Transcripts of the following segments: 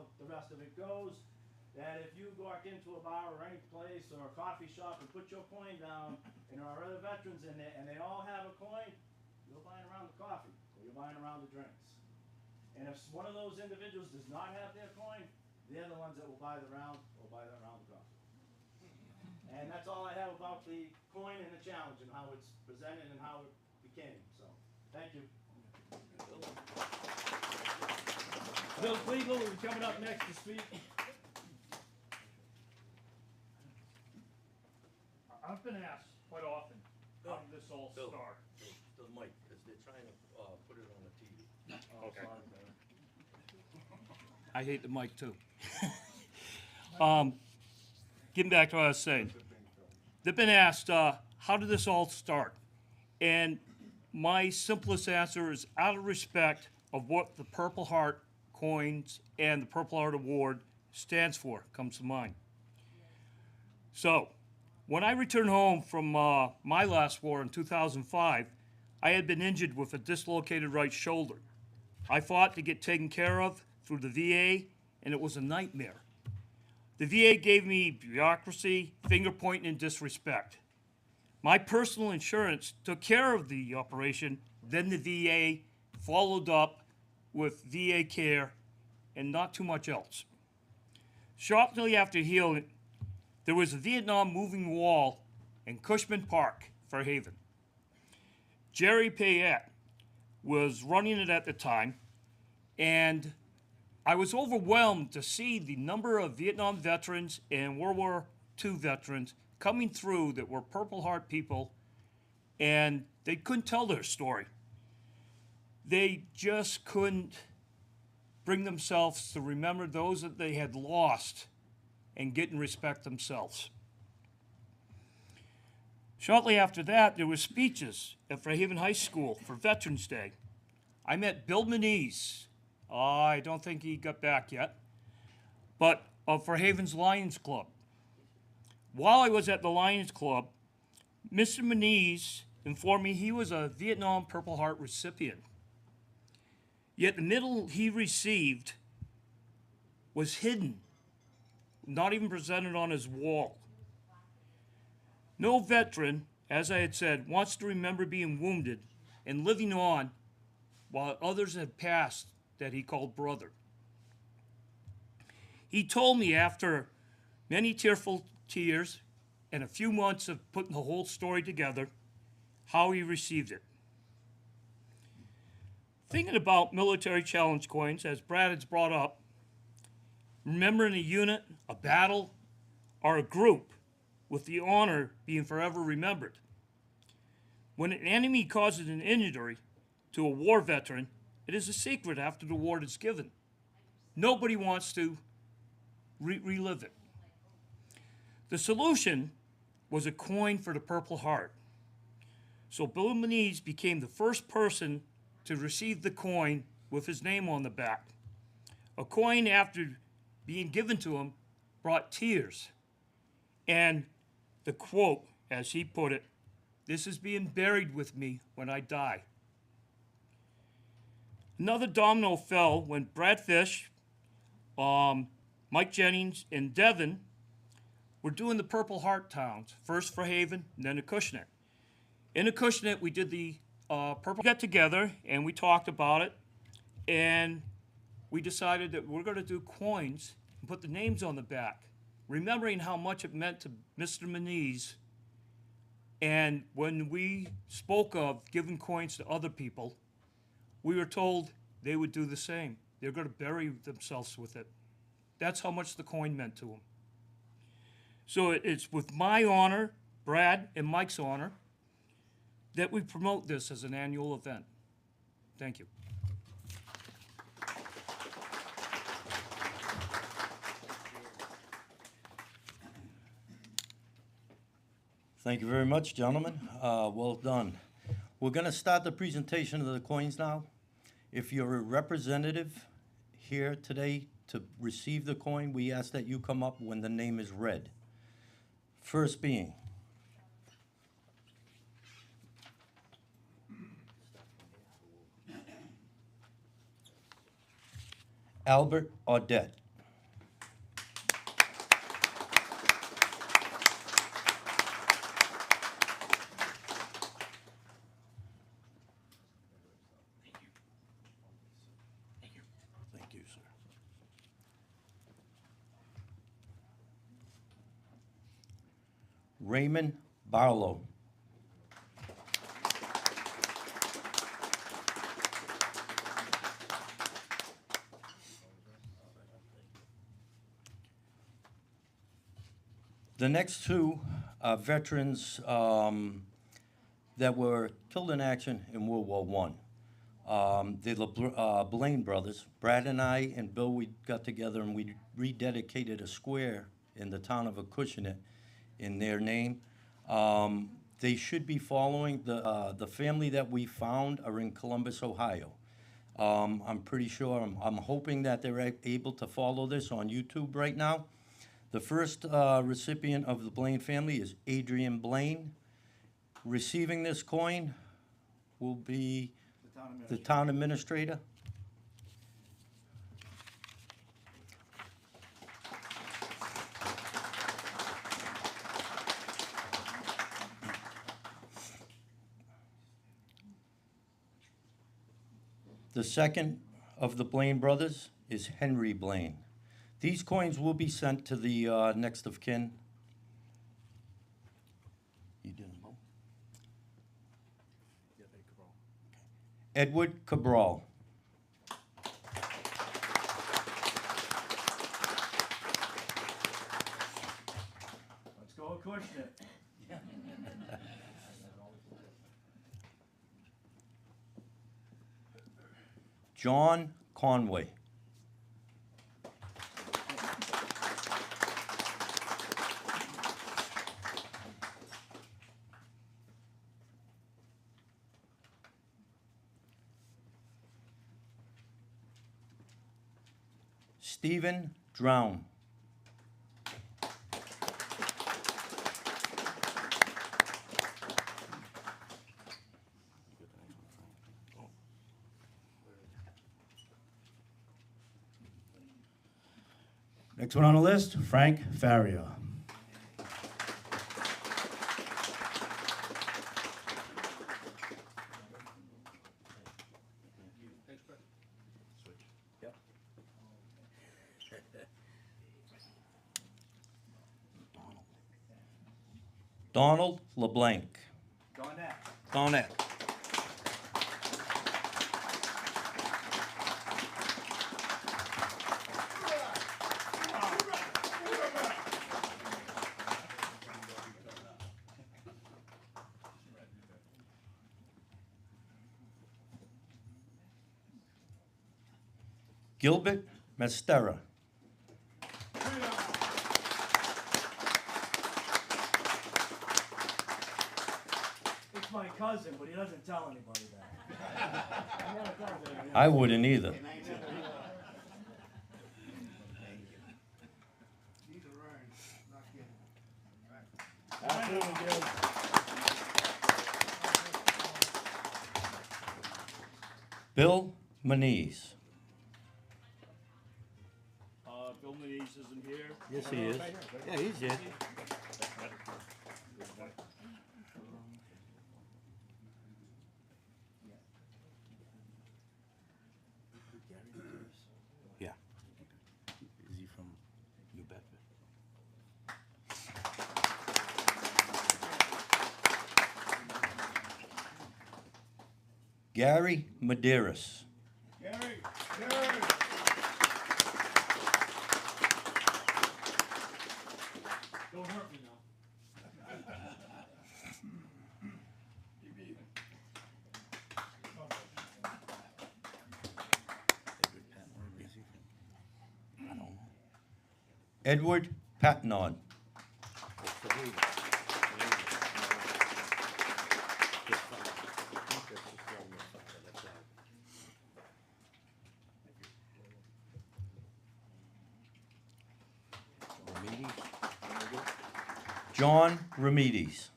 how the rest of it goes. That if you walk into a bar or any place or a coffee shop and put your coin down, and there are other veterans in there, and they all have a coin, you're buying around the coffee, or you're buying around the drinks. And if one of those individuals does not have their coin, they're the ones that will buy the round or buy that round of coffee. And that's all I have about the coin and the challenge and how it's presented and how it became. So, thank you. Bill Kleagle will be coming up next to speak. I've been asked quite often, how did this all Bill. start? The mic, because they're trying to put it on the TV. Okay. Sorry, man. I hate the mic too. Getting back to what I was saying. They've been asked, how did this all start? And my simplest answer is out of respect of what the Purple Heart coins and the Purple Heart Award stands for, comes to mind. So, when I returned home from my last war in 2005, I had been injured with a dislocated right shoulder. I fought to get taken care of through the VA, and it was a nightmare. The VA gave me bureaucracy, finger pointing, and disrespect. My personal insurance took care of the operation, then the VA followed up with VA care and not too much else. Shortly after healing, there was a Vietnam moving wall in Cushman Park, Fairhaven. Jerry Payette was running it at the time, and I was overwhelmed to see the number of Vietnam veterans and World War II veterans coming through that were Purple Heart people, and they couldn't tell their story. They just couldn't bring themselves to remember those that they had lost and get and respect themselves. Shortly after that, there were speeches at Fairhaven High School for Veterans Day. I met Bill Manise. I don't think he got back yet, but of Fairhaven's Lions Club. While I was at the Lions Club, Mr. Manise informed me he was a Vietnam Purple Heart recipient. Yet the medal he received was hidden, not even presented on his wall. No veteran, as I had said, wants to remember being wounded and living on while others had passed that he called brother. He told me after many tearful tears and a few months of putting the whole story together, how he received it. Thinking about military challenge coins, as Brad has brought up, remembering a unit, a battle, or a group with the honor being forever remembered. When an enemy causes an injury to a war veteran, it is a secret after the award is given. Nobody wants to relive it. The solution was a coin for the Purple Heart. So Bill Manise became the first person to receive the coin with his name on the back. A coin, after being given to him, brought tears. And the quote, as he put it, "This is being buried with me when I die." Another domino fell when Brad Fish, Mike Jennings, and Devin were doing the Purple Heart towns, first Fairhaven, and then Acushnet. In Acushnet, we did the Purple Get Together, and we talked about it, and we decided that we're going to do coins and put the names on the back, remembering how much it meant to Mr. Manise. And when we spoke of giving coins to other people, we were told they would do the same. They're going to bury themselves with it. That's how much the coin meant to them. So it's with my honor, Brad and Mike's honor, that we promote this as an annual event. Thank you. Thank you very much, gentlemen. Well done. We're going to start the presentation of the coins now. If you're a representative here today to receive the coin, we ask that you come up when the name is read. First being Albert Audette. Raymond Barlow. The next two are veterans that were killed in action in World War I. The Blaine brothers, Brad and I and Bill, we got together and we rededicated a square in the town of Acushnet in their name. They should be following, the family that we found are in Columbus, Ohio. I'm pretty sure, I'm hoping that they're able to follow this on YouTube right now. The first recipient of the Blaine family is Adrian Blaine. Receiving this coin will be the town administrator. The second of the Blaine brothers is Henry Blaine. These coins will be sent to the next of kin. You didn't vote? Edward Cabral. Let's go Acushnet. John Conway. Stephen Drown. Next one on the list, Frank Faria. Donald LeBlanc. Donette. Donette. Gilbert Mastera. It's my cousin, but he doesn't tell anybody that. He never tells anybody. I wouldn't either. Absolutely, Gil. Bill Manise. Bill Manise isn't here. Yes, he is. Yeah, he's here. Yeah. Is he from New Bedford? Gary Medeiros. Don't hurt me now. Edward Patnod. John Remides.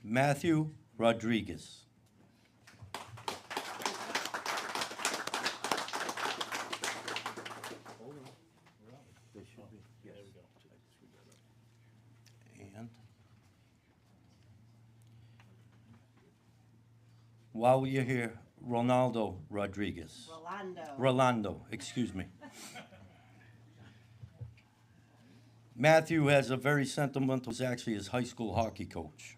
Matthew Rodriguez. And while you're here, Ronaldo Rodriguez. Rolando, excuse me. Matthew has a very sentimental, was actually his high school hockey coach.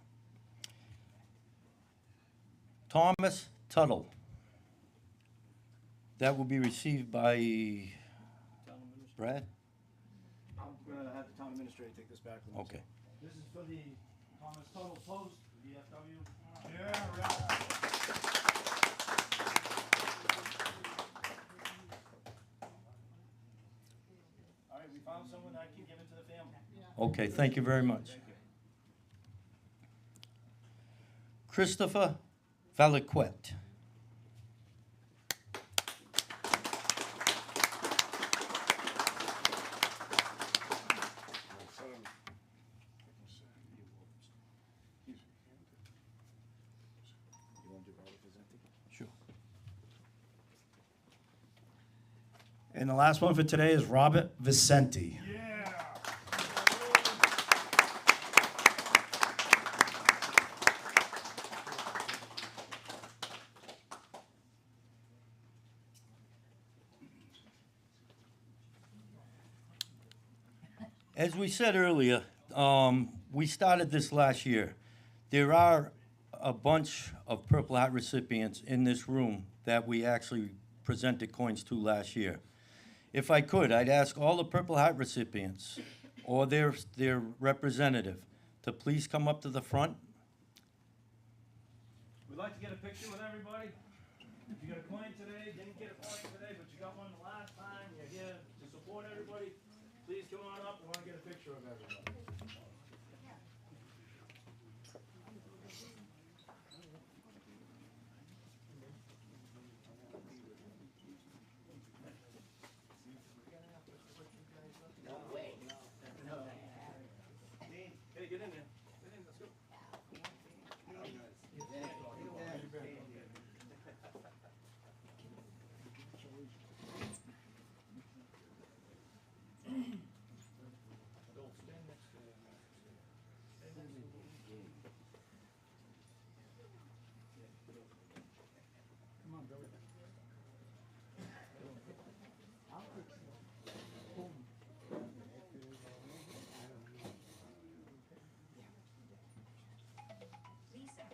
Thomas Tuttle. That will be received by Brad? I'm gonna have the town administrator take this back. Louise. Okay. This is for the Thomas Tuttle Post, VFW. All right, we found someone that can give it to the family. Okay, thank you very much. Thank you. Christopher Valiquette. You want to do Robert Vicente? Sure. And the last one for today is Robert Vicente. As we said earlier, we started this last year. There are a bunch of Purple Hat recipients in this room that we actually presented coins to last year. If I could, I'd ask all the Purple Hat recipients or their representative to please come up to the front. We'd like to get a picture with everybody. If you got a coin today, didn't get a coin today, but you got one the last time, you're here to support everybody, please come on up, we want to get a picture of everybody. Hey, get in there. Get in, let's go.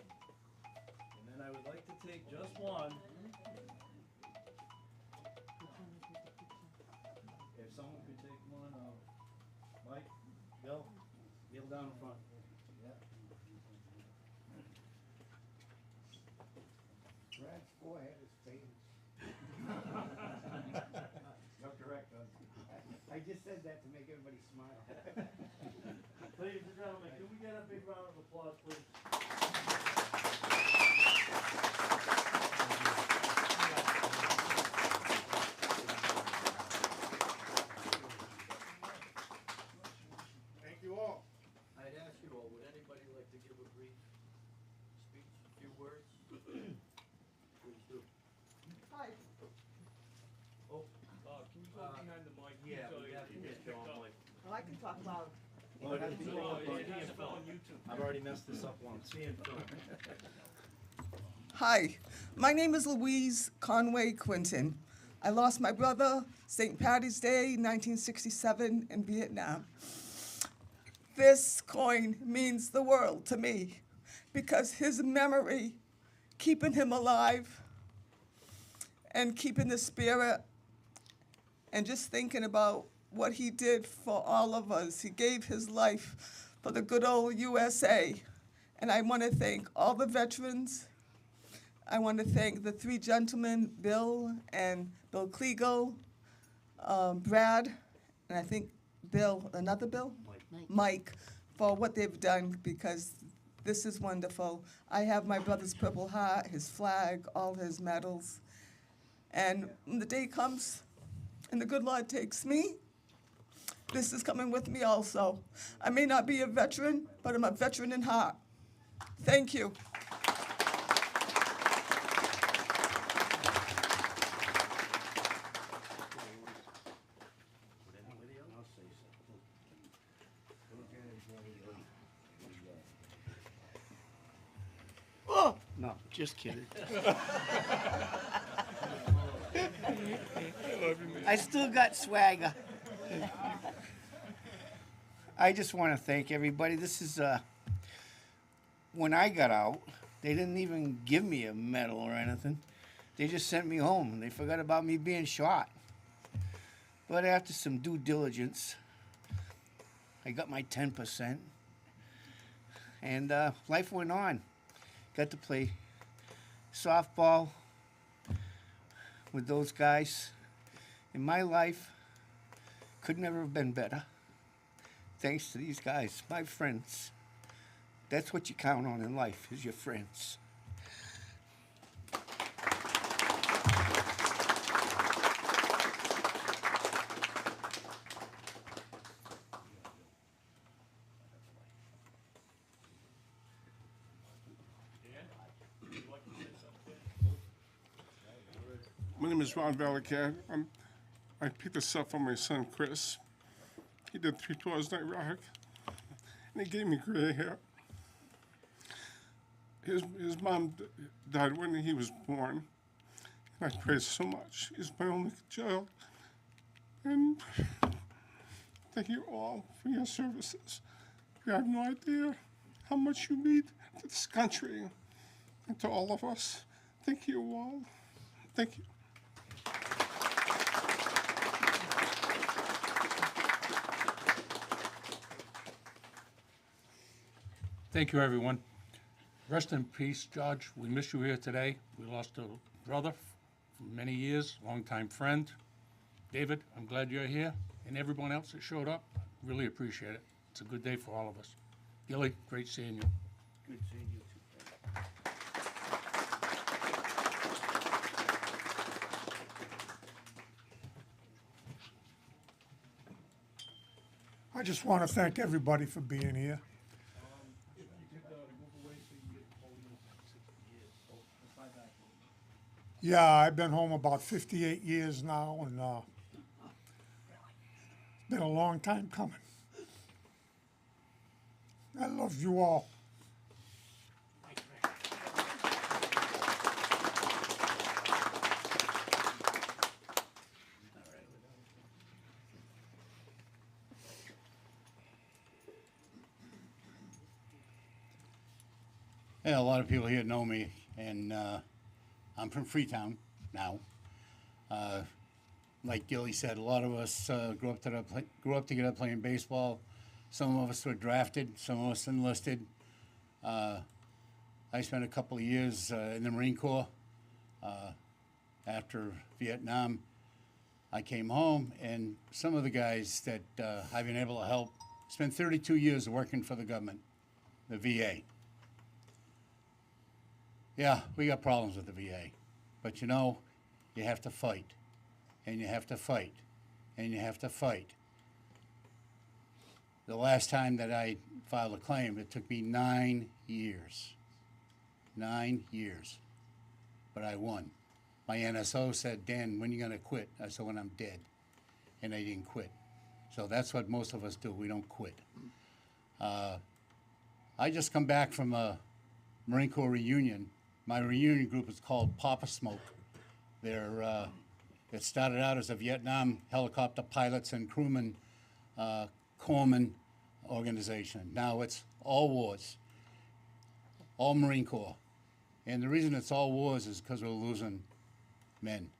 And then I would like to take just one. If someone could take one of Mike, Bill down in front. Brad's forehead is faded. You're correct, Doug. I just said that to make everybody smile. Ladies and gentlemen, can we get a big round of applause, please? Thank you all. I'd ask you all, would anybody like to give a brief speech, a few words? Please do. Hi, Can you go behind the mic? Yeah, so we it have to gets get picked John up? like. well, I can talk loud. Well, it has to be on It both. has to go on YouTube. I've already messed this up once. Hi, my name is Louise Conway Quinton. I lost my brother St. Patty's Day, 1967, in Vietnam. This coin means the world to me because his memory, keeping him alive and keeping the spirit and just thinking about what he did for all of us. He gave his life for the good old USA. And I want to thank all the veterans. I want to thank the three gentlemen, Bill and Bill Kliegel, Brad, and I think Bill, another Bill? Mike, for what they've done because this is wonderful. I have my brother's Purple Heart, his flag, all his medals. And when the day comes and the good Lord takes me, this is coming with me also. I may not be a veteran, but I'm a veteran in heart. Thank you. No. just kidding. I still got swagger. I just want to thank everybody. This is, when I got out, they didn't even give me a medal or anything. They just sent me home. They forgot about me being shot. But after some due diligence, I got my 10%. And life went on. Got to play softball with those guys. And my life could never have been better. Thanks to these guys, my friends. That's what you count on in life, is your friends. My name is Ron Valicat. I picked this up from my son Chris. He did 3 tours in Iraq, and he gave me gray hair. His mom died when he was born, and I praise so much. He's my only child, and thank you all for your services. You have no idea how much you mean to this country and to all of us. Thank you all. Thank you. Thank you, everyone. Rest in peace, George. We miss you here today. We lost a brother for many years, longtime friend. David, I'm glad you're here. And everyone else that showed up, really appreciate it. It's a good day for all of us. Gilly, great seeing you. Good seeing you too. I just want to thank everybody for being here. Yeah, I've been home about 58 years now, and it's been a long time coming. I love you all. Yeah, a lot of people here know me, and I'm from Freetown now. Like Gilly said, a lot of us grew up together playing baseball. Some of us were drafted, some of us enlisted. I spent a couple of years in the Marine Corps. After Vietnam, I came home, and some of the guys that I've been able to help spent 32 years working for the government, the VA. Yeah, we got problems with the VA, but you know, you have to fight, and you have to fight, and you have to fight. The last time that I filed a claim, it took me 9 years. 9 years. But I won. My NSO said, Dan, when are you going to quit? I said, when I'm dead. And I didn't quit. So that's what most of us do. We don't quit. I just come back from a Marine Corps reunion. My reunion group is called Papa Smoke. It started out as a Vietnam helicopter pilots and crewmen corpsman organization. Now it's all wars, all Marine Corps. And the reason it's all wars is because we're losing men.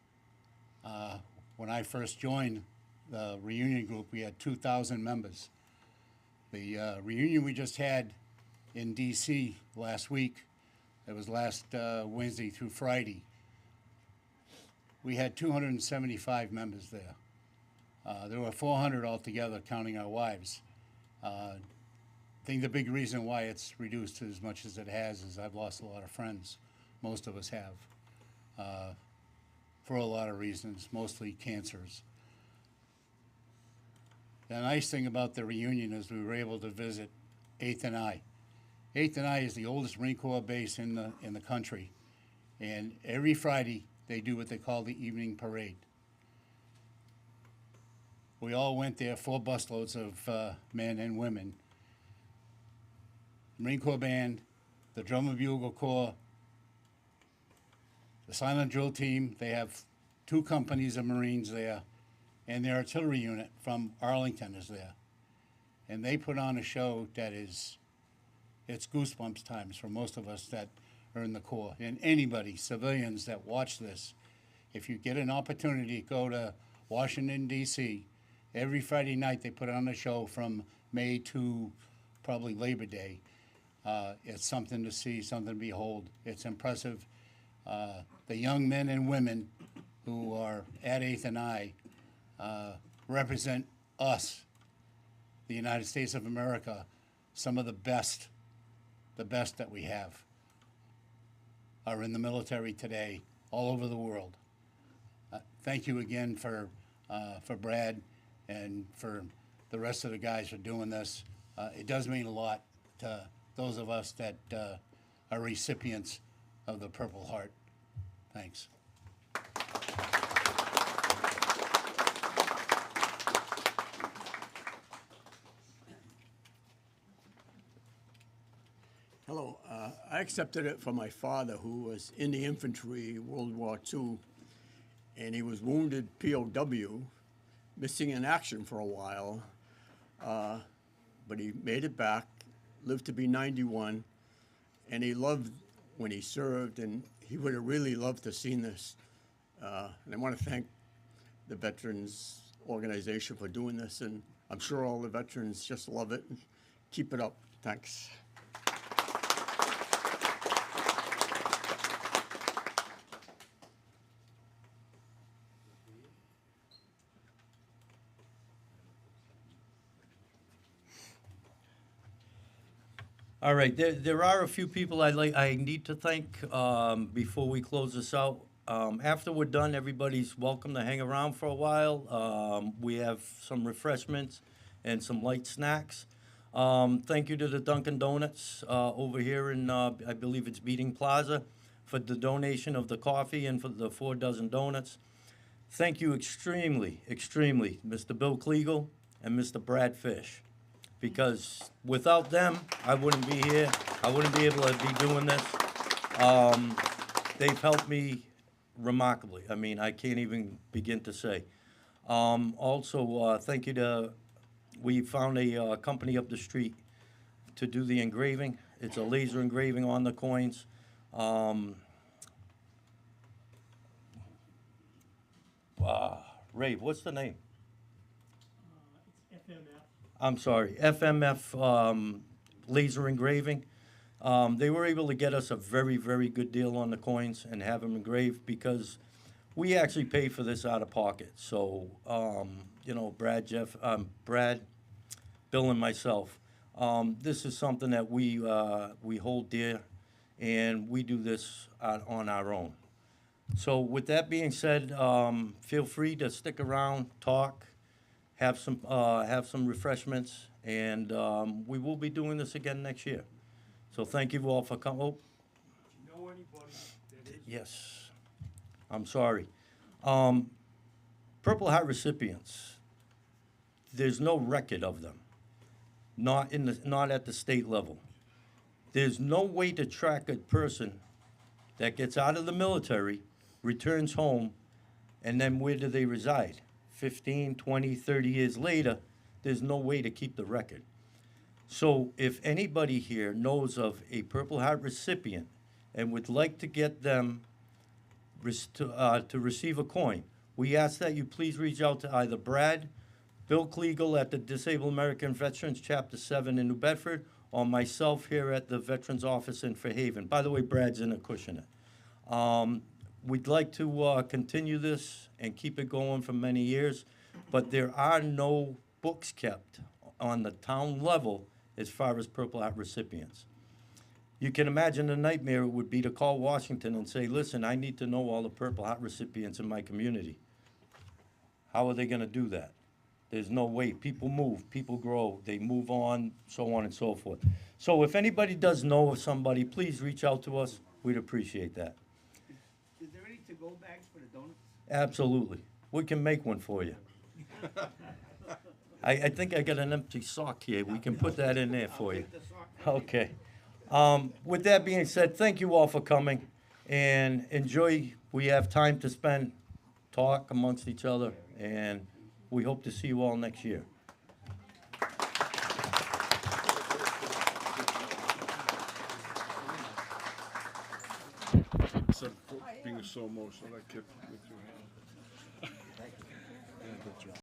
When I first joined the reunion group, we had 2,000 members. The reunion we just had in D.C. last week, it was last Wednesday through Friday, we had 275 members there. There were 400 altogether, counting our wives. I think the big reason why it's reduced as much as it has is I've lost a lot of friends. Most of us have, for a lot of reasons, mostly cancers. The nice thing about the reunion is we were able to visit 8th and I. 8th and I is the oldest Marine Corps base in the country. And every Friday, they do what they call the evening parade. We all went there, 4 busloads of men and women. Marine Corps Band, the Drum and Bugle Corps, the silent drill team, they have 2 companies of Marines there, and their artillery unit from Arlington is there. And they put on a show that is, it's goosebumps times for most of us that are in the Corps. And anybody, civilians that watch this, if you get an opportunity, go to Washington, D.C. Every Friday night, they put on a show from May to probably Labor Day. It's something to see, something to behold. It's impressive. The young men and women who are at 8th and I represent us, the United States of America, some of the best that we have are in the military today, all over the world. Thank you again for Brad and for the rest of the guys for doing this. It does mean a lot to those of us that are recipients of the Purple Heart. Thanks. Hello. I accepted it from my father, who was in the infantry World War II, and he was wounded POW, missing in action for a while, but he made it back, lived to be 91, and he loved when he served, and he would have really loved to have seen this. And I want to thank the Veterans Organization for doing this, and I'm sure all the veterans just love it. Keep it up. Thanks. All right, there are a few people I need to thank before we close this out. After we're done, everybody's welcome to hang around for a while. We have some refreshments and some light snacks. Thank you to the Dunkin' Donuts over here in, I believe it's Beating Plaza, for the donation of the coffee and for the 4 dozen donuts. Thank you extremely, Mr. Bill Kliegel and Mr. Brad Fish, because without them, I wouldn't be here. I wouldn't be able to be doing this. They've helped me remarkably. I mean, I can't even begin to say. Also, thank you to, we found a company up the street to do the engraving. It's a laser engraving on the coins. Ray, what's the name? It's FMF. I'm sorry, FMF laser engraving. They were able to get us a very, very good deal on the coins and have them engraved because we actually pay for this out of pocket. So, you know, Brad, Bill, and myself, this is something that we hold dear, and we do this on our own. So with that being said, feel free to stick around, talk, have some refreshments, and we will be doing this again next year. So thank you all for coming. Oh. Know anybody that is? Yes, I'm sorry. Purple Heart recipients, there's no record of them, not at the state level. There's no way to track a person that gets out of the military, returns home, and then where do they reside? 15, 20, 30 years later, there's no way to keep the record. So if anybody here knows of a Purple Heart recipient and would like to get them to receive a coin, we ask that you please reach out to either Brad, Bill Kliegel at the Disabled American Veterans Chapter 7 in New Bedford, or myself here at the Veterans Office in Fairhaven. By the way, Brad's in Acushnet. We'd like to continue this and keep it going for many years, but there are no books kept on the town level as far as Purple Heart recipients. You can imagine the nightmare it would be to call Washington and say, listen, I need to know all the Purple Heart recipients in my community. How are they gonna do that? There's no way. People move, people grow, they move on, so on and so forth. So if anybody does know of somebody, please reach out to us. We'd appreciate that. Is there any to-go bags for the donuts? Absolutely. We can make one for you. I think I got an empty sock here. We can put that in there for you. Okay. With that being said, thank you all for coming. and enjoy. We have time to spend, talk amongst each other, and we hope to see you all next year. Being so emotional, I kept with your hand.